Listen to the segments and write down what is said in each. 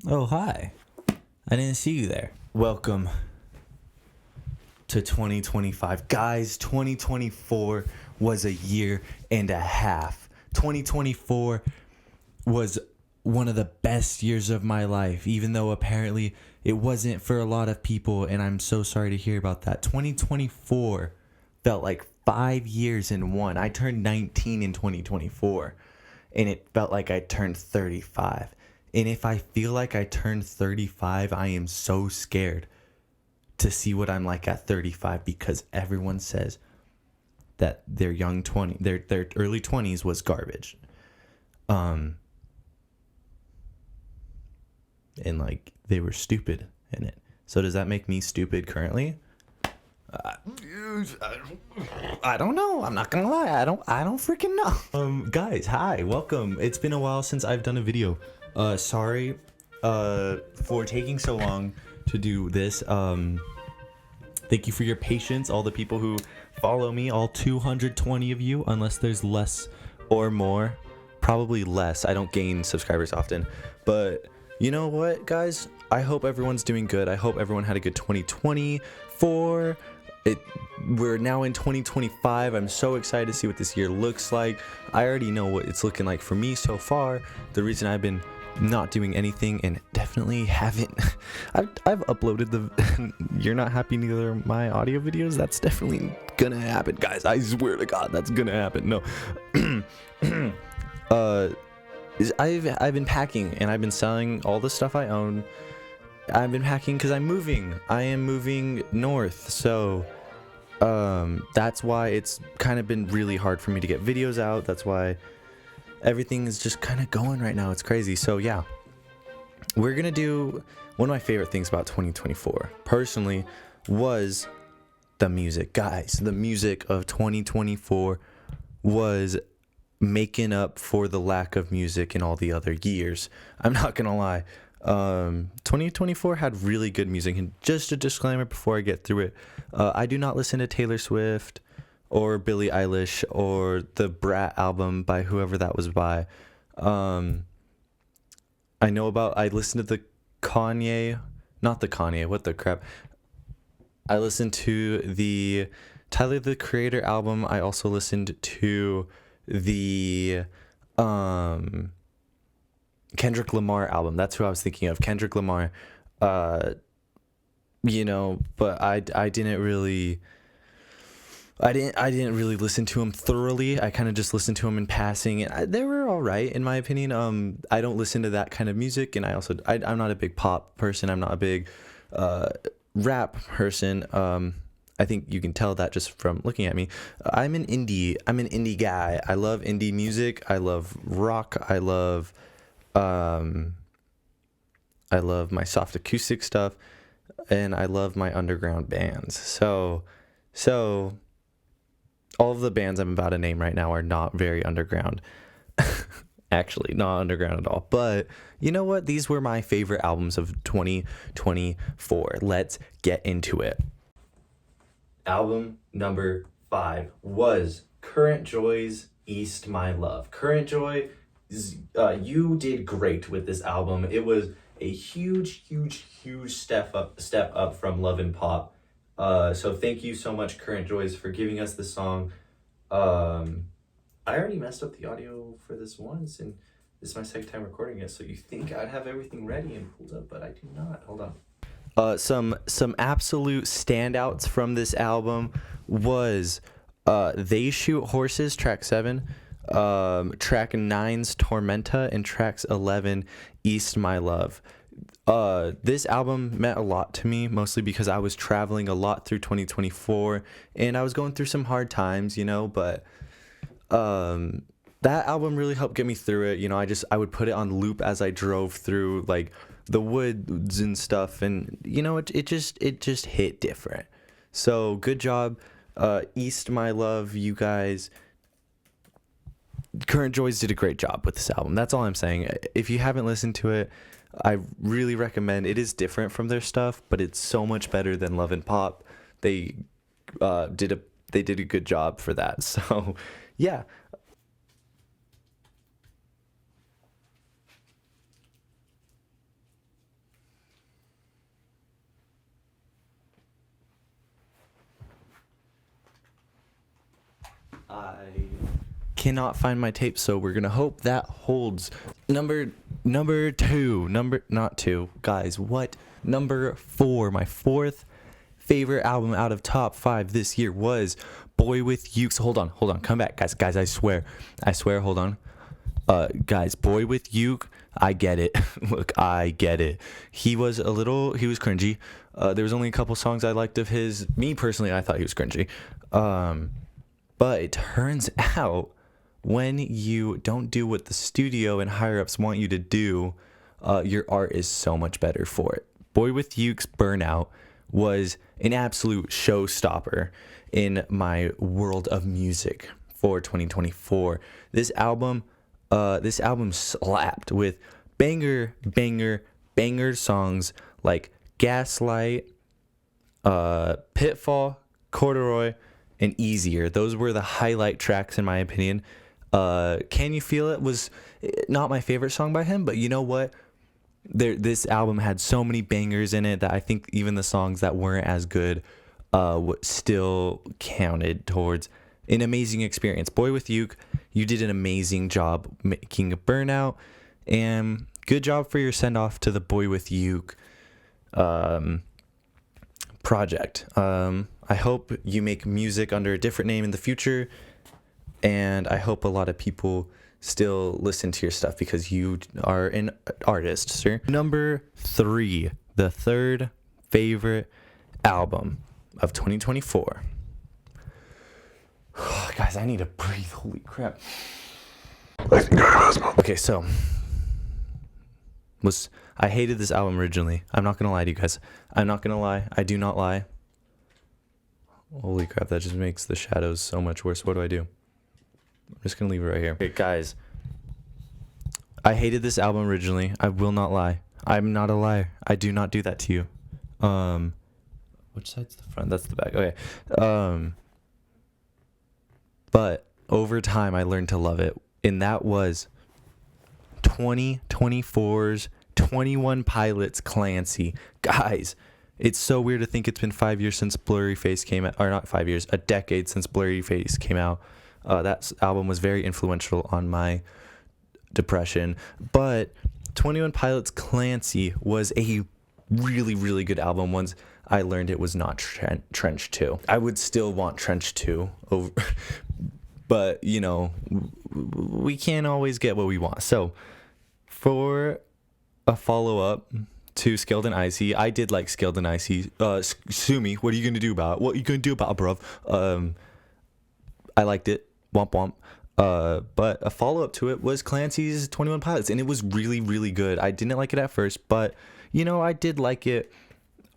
Oh, hi. I didn't see you there. Welcome to 2025. Guys, 2024 was a year and a half. 2024 was one of the best years of my life, even though apparently it wasn't for a lot of people, and I'm so sorry to hear about that. 2024 felt like 5 years in one. I turned 19 in 2024, and it felt like I turned 35. And if I feel like I turned 35, I am so scared to see what I'm like at 35, because everyone says that their early 20s was garbage. And like they were stupid in it. So does that make me stupid currently? I don't know. I'm not gonna lie. I don't freaking know. Guys, hi, welcome. It's been a while since I've done a video. Sorry, for taking so long to do this. Thank you for your patience, all the people who follow me, all 220 of you, unless there's less or more. Probably less. I don't gain subscribers often. But you know what, guys? I hope everyone's doing good. I hope everyone had a good 2024. We're now in 2025. I'm so excited to see what this year looks like. I already know what it's looking like for me so far. The reason I've been not doing anything and definitely haven't I've uploaded the you're not happy neither my audio videos. That's definitely gonna happen, guys. I swear to God, that's gonna happen. No. I've been packing and I've been selling all the stuff I own. I've been packing because I'm moving. I am moving north, so that's why it's kind of been really hard for me to get videos out. That's why everything is just kind of going right now. It's crazy. So yeah, we're gonna do one of my favorite things about 2024 personally was the music. Guys, the music of 2024 was making up for the lack of music in all the other years. I'm not gonna lie. 2024 had really good music. And just a disclaimer before I get through it, I do not listen to Taylor Swift or Billie Eilish or the Brat album by whoever that was by. I listened to the Kanye, not the Kanye, what the crap. I listened to the Tyler the Creator album. I also listened to the Kendrick Lamar album. That's who I was thinking of, Kendrick Lamar. But I didn't really listen to him thoroughly. I kind of just listened to him in passing, and they were all right in my opinion. I don't listen to that kind of music, and I'm not a big pop person. I'm not a big rap person. I think you can tell that just from looking at me. I'm an indie guy. I love indie music. I love rock. I love my soft acoustic stuff, and I love my underground bands. So all of the bands I'm about to name right now are not very underground. Actually, not underground at all. But you know what? These were my favorite albums of 2024. Let's get into it. Album number 5 was Current Joy's East My Love. Current Joy, you did great with this album. It was a huge step up from Love and Pop. So thank you so much, Current Joys, for giving us the song. I already messed up the audio for this once, and this is my second time recording it, so you think I'd have everything ready and pulled up, but I do not. Hold on. Some absolute standouts from this album was They Shoot Horses, track 7, track 9's Tormenta, and tracks 11 East My Love. This album meant a lot to me, mostly because I was traveling a lot through 2024 and I was going through some hard times, but that album really helped get me through it. I would put it on loop as I drove through like the woods and stuff, and it just hit different. So good job, East My Love, you guys. Current Joys did a great job with this album. That's all I'm saying. If you haven't listened to it, I really recommend. It is different from their stuff, but it's so much better than Love and Pop. They did a good job for that. So yeah. I cannot find my tape, so we're gonna hope that holds. Number two, not two, guys. What? Number 4, my 4th favorite album out of top 5 this year was BoyWithUke. Hold on, come back, guys. I swear, hold on. Guys, BoyWithUke, I get it. Look, I get it. He was cringy. There was only a couple songs I liked of his. Me personally, I thought he was cringy. But it turns out when you don't do what the studio and higher ups want you to do, your art is so much better for it. BoyWithUke's Burnout was an absolute showstopper in my world of music for 2024. This album slapped with banger songs like Gaslight, Pitfall, Corduroy, and Easier. Those were the highlight tracks in my opinion. Can You Feel It was not my favorite song by him, but you know what? This album had so many bangers in it that I think even the songs that weren't as good still counted towards an amazing experience. BoyWithUke, you did an amazing job making a Burnout, and good job for your send-off to the BoyWithUke project. I hope you make music under a different name in the future, and I hope a lot of people still listen to your stuff because you are an artist, sir. Number 3, the 3rd favorite album of 2024. Guys, I need to breathe. Holy crap. I think I have asthma. Okay, so I hated this album originally. I'm not gonna lie to you guys. I'm not gonna lie. I do not lie. Holy crap, that just makes the shadows so much worse. What do? I'm just gonna leave it right here. Okay, guys. I hated this album originally. I will not lie. I'm not a liar. I do not do that to you. Which side's the front? That's the back. Okay. But over time, I learned to love it. And that was 2024's 21 Pilots Clancy. Guys, it's so weird to think it's been 5 years since Blurry Face came out. Or not 5 years, a decade since Blurry Face came out. That album was very influential on my depression. But 21 Pilots Clancy was a really good album once I learned it was not Trench 2. I would still want Trench 2 over, but you know, we can't always get what we want. So for a follow-up to Skilled and Icy, I did like Skilled and Icy. Sue me, what are you gonna do about it? What are you gonna do about it, bruv? I liked it. Womp womp. But a follow-up to it was Clancy's 21 Pilots, and it was really good. I didn't like it at first, but you know, I did like it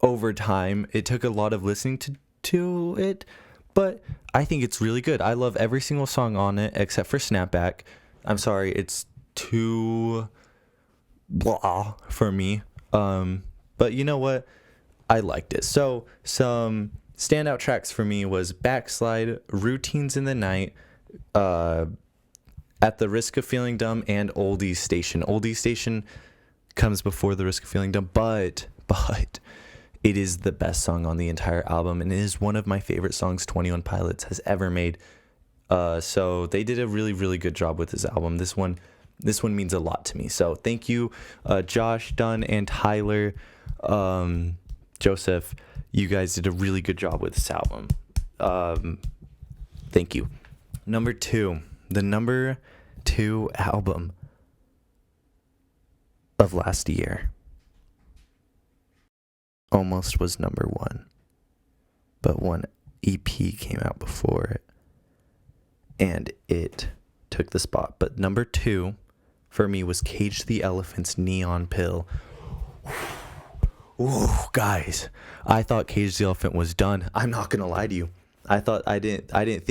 over time. It took a lot of listening to it, but I think it's really good. I love every single song on it except for Snapback. I'm sorry, it's too blah for me. But you know what? I liked it. So some standout tracks for me was Backslide, Routines in the Night, At the Risk of Feeling Dumb, and Oldie Station. Oldie Station comes before The Risk of Feeling Dumb, but it is the best song on the entire album, and it is one of my favorite songs 21 Pilots has ever made. So they did a really good job with this album. This one means a lot to me. So thank you, Josh, Dunn, and Tyler, Joseph. You guys did a really good job with this album. Thank you. Number 2, the number 2 album of last year almost was number 1, but one EP came out before it and it took the spot. But number 2 for me was Cage the Elephant's Neon Pill. Ooh, guys, I thought Cage the Elephant was done. I'm not gonna lie to you. I didn't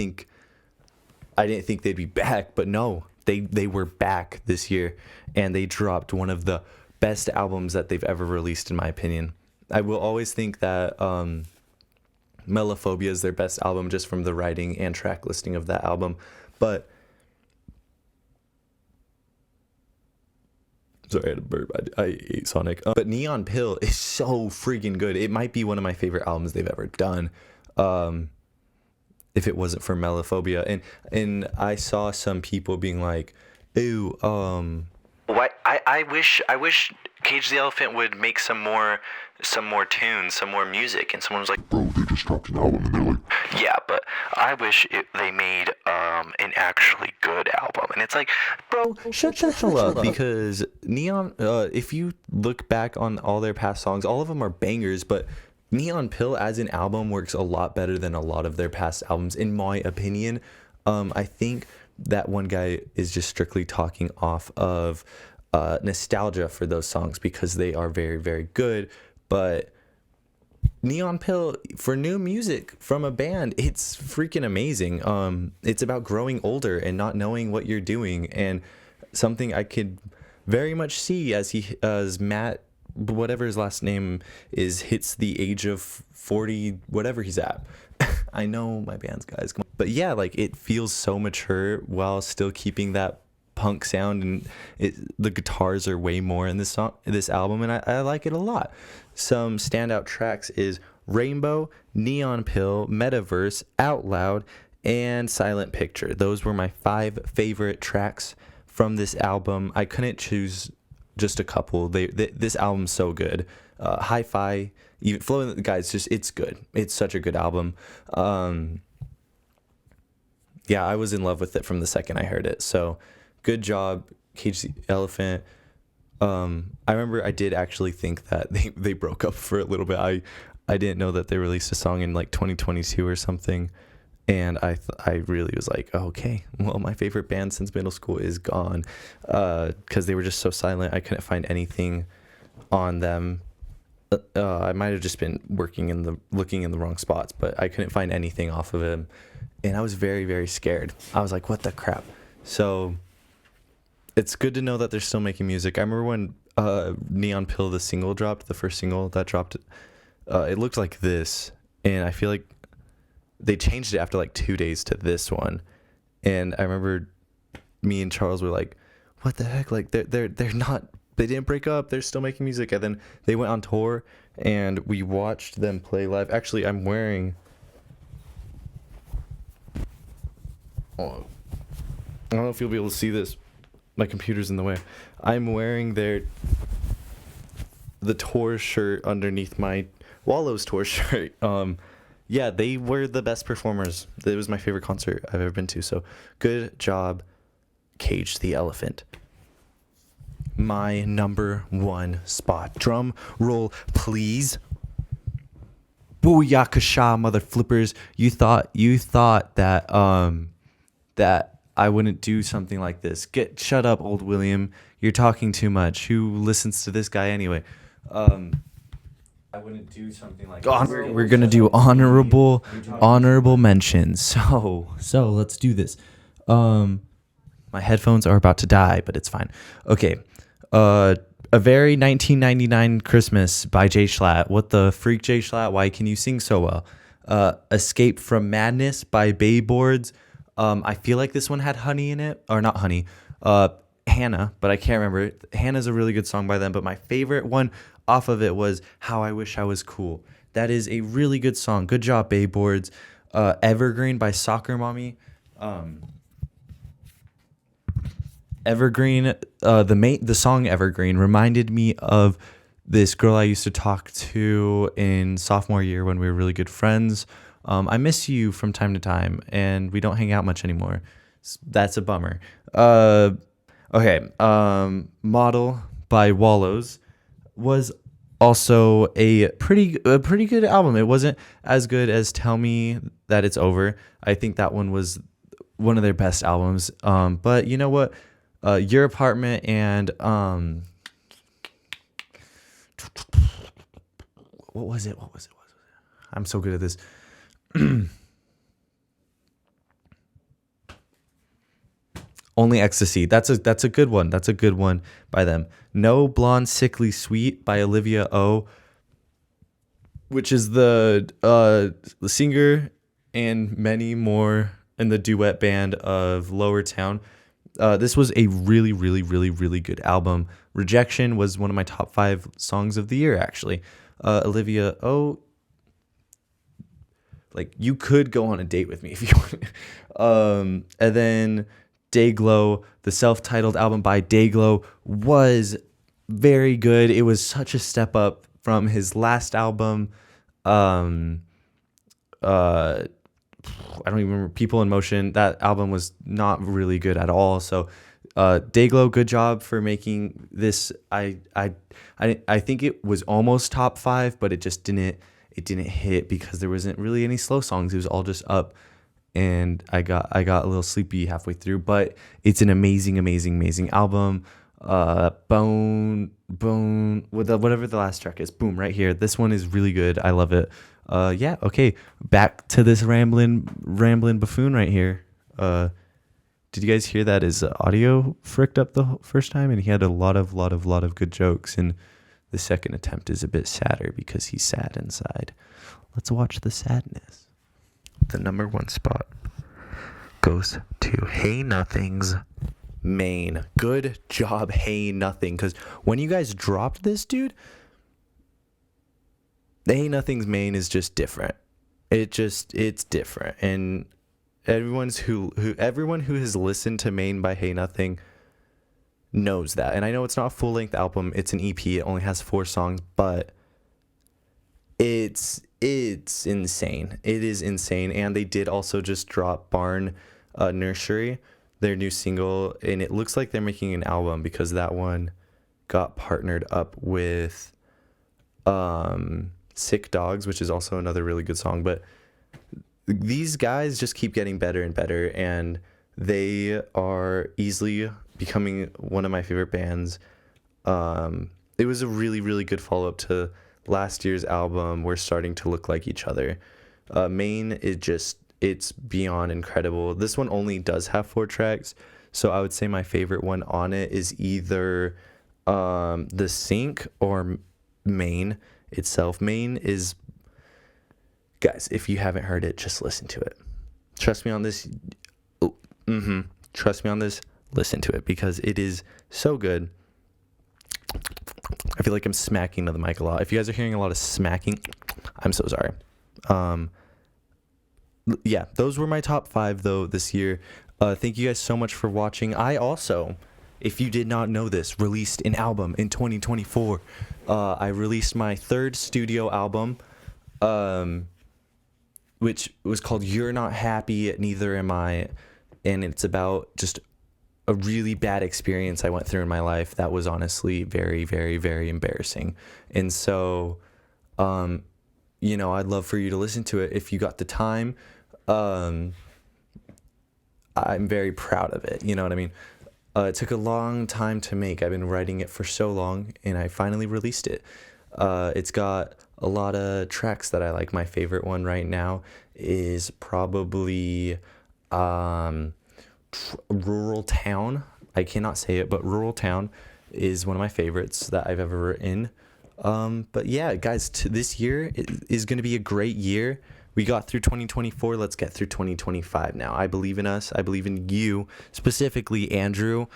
think they'd be back, but no, they were back this year, and they dropped one of the best albums that they've ever released, in my opinion. I will always think that Melophobia is their best album just from the writing and track listing of that album. But sorry, I had a burp. I ate Sonic. But Neon Pill is so freaking good. It might be one of my favorite albums they've ever done. if it wasn't for Melophobia. And I saw some people being like, "Ooh, why I wish Cage the Elephant would make some more tunes, some more music." And someone was like, Bro, they just dropped an album and they're like, "Yeah, but I wish they made an actually good album." And it's like, bro, shut the hell up, because Neon, if you look back on all their past songs, all of them are bangers, but Neon Pill as an album works a lot better than a lot of their past albums, in my opinion. I think that one guy is just strictly talking off of nostalgia for those songs because they are very, very good. But Neon Pill, for new music from a band, it's freaking amazing. It's about growing older and not knowing what you're doing, and something I could very much see as Matt, whatever his last name is, hits the age of 40, whatever he's at. I know my band's guys, but yeah, like, it feels so mature while still keeping that punk sound, and the guitars are way more in this album, and I like it a lot. Some standout tracks is Rainbow, Neon Pill, Metaverse, Out Loud, and Silent Picture. Those were my 5 favorite tracks from this album. I couldn't choose just a couple. This album's so good. Hi-Fi, even Flow, guys, it's good. It's such a good album. Yeah, I was in love with it from the second I heard it. So good job, Cage the Elephant. I remember I did actually think that they broke up for a little bit. I didn't know that they released a song in like 2022 or something, and I really was like, oh, okay, well, my favorite band since middle school is gone, because they were just so silent. I couldn't find anything on them. I might have just been looking in the wrong spots, but I couldn't find anything off of him, and I was very, very scared. I was like, what the crap? So it's good to know that they're still making music. I remember when Neon Pill, the single, dropped, the first single that dropped, it looked like this, and I feel like they changed it after like 2 days to this one. And I remember me and Charles were like, what the heck? Like, they're not, they didn't break up, they're still making music. And then they went on tour and we watched them play live. Actually, I'm wearing, oh, I don't know if you'll be able to see this, my computer's in the way. I'm wearing the tour shirt underneath my Wallows tour shirt. Yeah, they were the best performers. It was my favorite concert I've ever been to. So good job, Cage the Elephant. My number 1 spot. Drum roll, please. Booyakasha, mother flippers. You thought that that I wouldn't do something like this. Shut up, old William. You're talking too much. Who listens to this guy anyway? I wouldn't do something like this. We're gonna do honorable mentions. So let's do this. My headphones are about to die, but it's fine. Okay. A very 1999 Christmas by Jay Schlatt. What the freak, Jay Schlatt? Why can you sing so well? Escape from Madness by Bayboards. I feel like this one had Honey in it, or not Honey. Hannah, but I can't remember. Hannah's a really good song by them, but my favorite one off of it was How I Wish I Was Cool. That is a really good song. Good job, Bayboards. Evergreen by Soccer Mommy. Evergreen, the song Evergreen reminded me of this girl I used to talk to in sophomore year when we were really good friends. I miss you from time to time, and we don't hang out much anymore. That's a bummer. Okay. Model by Wallows was also a pretty good album. It wasn't as good as Tell Me That It's Over. I think that one was one of their best albums. But you know what? Your Apartment and what was it? I'm so good at this. Only Ecstasy. That's a good one. That's a good one by them. No Blonde Sickly Sweet by Olivia O, which is the singer and many more in the duet band of Lower Town. This was a really, really, really, really good album. Rejection was one of my top 5 songs of the year, actually. Olivia O, Like, you could go on a date with me if you want. And then Dayglow, the self-titled album by Dayglow, was very good. It was such a step up from his last album. I don't even remember, People in Motion. That album was not really good at all. So Dayglow, good job for making this. I think it was almost top 5, but it just didn't hit because there wasn't really any slow songs. It was all just up, and I got a little sleepy halfway through. But it's an amazing album. Bone, whatever the last track is, boom, right here. This one is really good. I love it. Yeah, okay, back to this rambling buffoon right here. Did you guys hear that his audio fricked up the first time, and he had a lot of good jokes, and the second attempt is a bit sadder because he's sad inside. Let's watch the sadness. The number 1 spot goes to Hey Nothing's Main. Good job, Hey Nothing, because when you guys dropped this, dude, the Hey Nothing's Main is just different. It's different, and everyone who has listened to Main by Hey Nothing knows that. And I know it's not a full-length album, it's an EP, it only has 4 songs, but it's insane. It is insane. And they did also just drop Barn Nursery, their new single, and it looks like they're making an album because that one got partnered up with Sick Dogs, which is also another really good song. But these guys just keep getting better and better, and they are easily becoming one of my favorite bands. It was a really good follow-up to last year's album. We're starting to look like each other. Main is just, it's beyond incredible. This one only does have 4 tracks, so I would say my favorite one on it is either The Sync or Main itself. Main is, guys, if you haven't heard it, just listen to it. Trust me on this. Trust me on this. Listen to it because it is so good. I feel like I'm smacking to the mic a lot. If you guys are hearing a lot of smacking, I'm so sorry. Yeah, those were my top 5 though this year. Thank you guys so much for watching. I also, if you did not know this, released an album in 2024. I released my 3rd studio album, which was called You're Not Happy, Neither Am I. And it's about just a really bad experience I went through in my life that was honestly very embarrassing. And so, I'd love for you to listen to it if you got the time. I'm very proud of it. You know what I mean? It took a long time to make. I've been writing it for so long, and I finally released it. It's got a lot of tracks that I like. My favorite one right now is probably Rural Town. I cannot say it, but Rural Town is one of my favorites that I've ever written. But yeah, guys, this year is going to be a great year. We got through 2024. Let's get through 2025 now. I believe in us. I believe in you, specifically Andrew,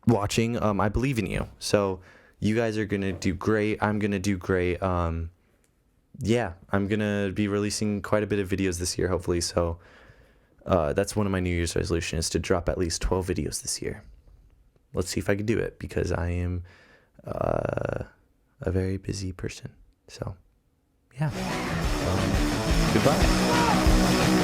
watching. I believe in you. So you guys are going to do great. I'm going to do great. Yeah, I'm going to be releasing quite a bit of videos this year, hopefully. So that's one of my New Year's resolutions, to drop at least 12 videos this year. Let's see if I can do it, because I am a very busy person. So, yeah. Goodbye.